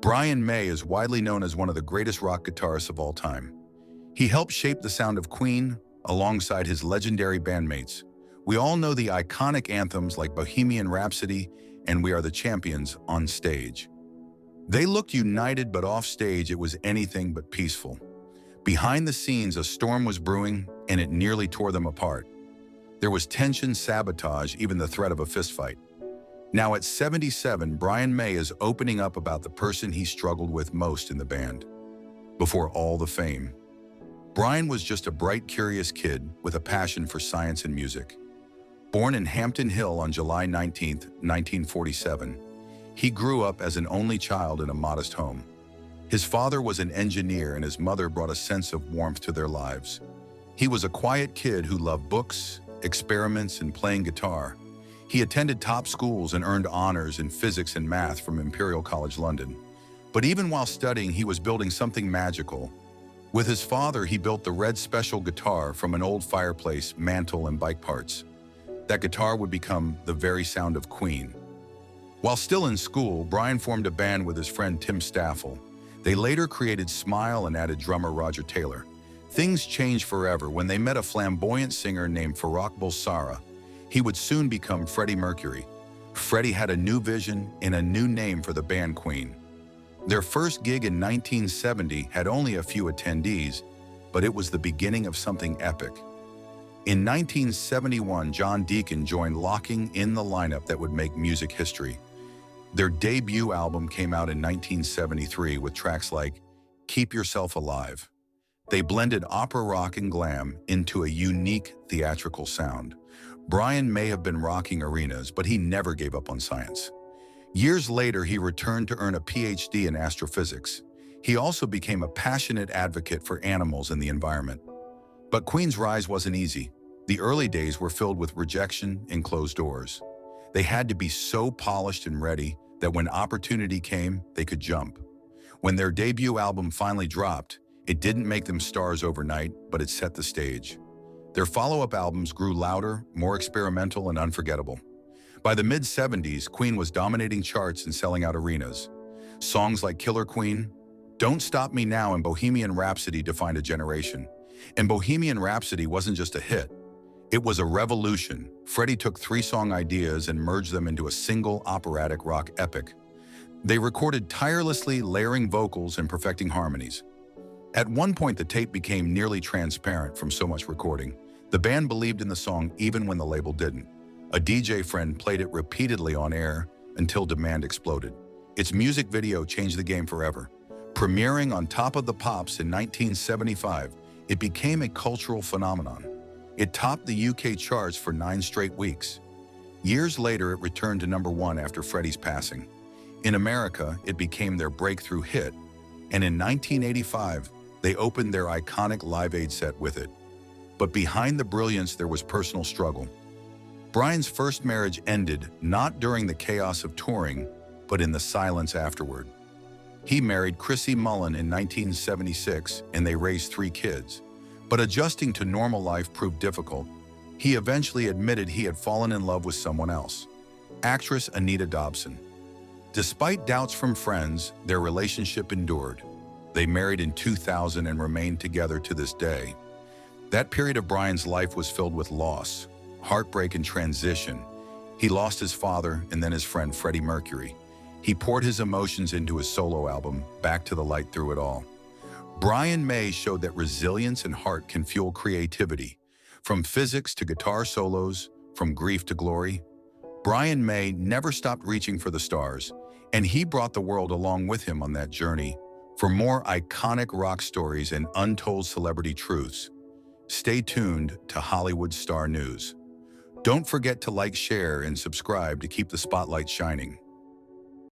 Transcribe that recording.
Brian May is widely known as one of the greatest rock guitarists of all time. He helped shape the sound of Queen alongside his legendary bandmates. We all know the iconic anthems like Bohemian Rhapsody and We Are the Champions on stage. They looked united, but off stage it was anything but peaceful. Behind the scenes, a storm was brewing and it nearly tore them apart. There was tension, sabotage, even the threat of a fistfight. Now at 77, Brian May is opening up about the person he struggled with most in the band. Before all the fame, Brian was just a bright, curious kid with a passion for science and music. Born in Hampton Hill on July 19, 1947, he grew up as an only child in a modest home. His father was an engineer and his mother brought a sense of warmth to their lives. He was a quiet kid who loved books, experiments, and playing guitar. He attended top schools and earned honors in physics and math from Imperial College London. But even while studying, he was building something magical. With his father, he built the red special guitar from an old fireplace, mantle, and bike parts. That guitar would become the very sound of Queen. While still in school, Brian formed a band with his friend Tim Staffel. They later created Smile and added drummer Roger Taylor. Things changed forever when they met a flamboyant singer named Farrokh Bulsara. He would soon become Freddie Mercury. Freddie had a new vision and a new name for the band Queen. Their first gig in 1970 had only a few attendees, but it was the beginning of something epic. In 1971, John Deacon joined locking in the lineup that would make music history. Their debut album came out in 1973 with tracks like Keep Yourself Alive. They blended opera rock and glam into a unique theatrical sound. Brian may have been rocking arenas, but he never gave up on science. Years later, he returned to earn a PhD in astrophysics. He also became a passionate advocate for animals and the environment. But Queen's rise wasn't easy. The early days were filled with rejection and closed doors. They had to be so polished and ready that when opportunity came, they could jump. When their debut album finally dropped, it didn't make them stars overnight, but it set the stage. Their follow-up albums grew louder, more experimental, and unforgettable. By the mid-70s, Queen was dominating charts and selling out arenas. Songs like Killer Queen, Don't Stop Me Now, and Bohemian Rhapsody defined a generation. And Bohemian Rhapsody wasn't just a hit. It was a revolution. Freddie took 3-song ideas and merged them into a single operatic rock epic. They recorded tirelessly, layering vocals and perfecting harmonies. At one point, the tape became nearly transparent from so much recording. The band believed in the song even when the label didn't. A DJ friend played it repeatedly on air until demand exploded. Its music video changed the game forever. Premiering on Top of the Pops in 1975, it became a cultural phenomenon. It topped the UK charts for 9 straight weeks. Years later, it returned to #1 after Freddie's passing. In America, it became their breakthrough hit, and in 1985, they opened their iconic Live Aid set with it. But behind the brilliance, there was personal struggle. Brian's first marriage ended not during the chaos of touring, but in the silence afterward. He married Chrissy Mullen in 1976, and they raised 3 kids. But adjusting to normal life proved difficult. He eventually admitted he had fallen in love with someone else, actress Anita Dobson. Despite doubts from friends, their relationship endured. They married in 2000 and remained together to this day. That period of Brian's life was filled with loss, heartbreak, and transition. He lost his father and then his friend Freddie Mercury. He poured his emotions into his solo album, Back to the Light Through It All. Brian May showed that resilience and heart can fuel creativity. From physics to guitar solos, from grief to glory, Brian May never stopped reaching for the stars, and he brought the world along with him on that journey. For more iconic rock stories and untold celebrity truths, stay tuned to Hollywood Star News. Don't forget to like, share, and subscribe to keep the spotlight shining.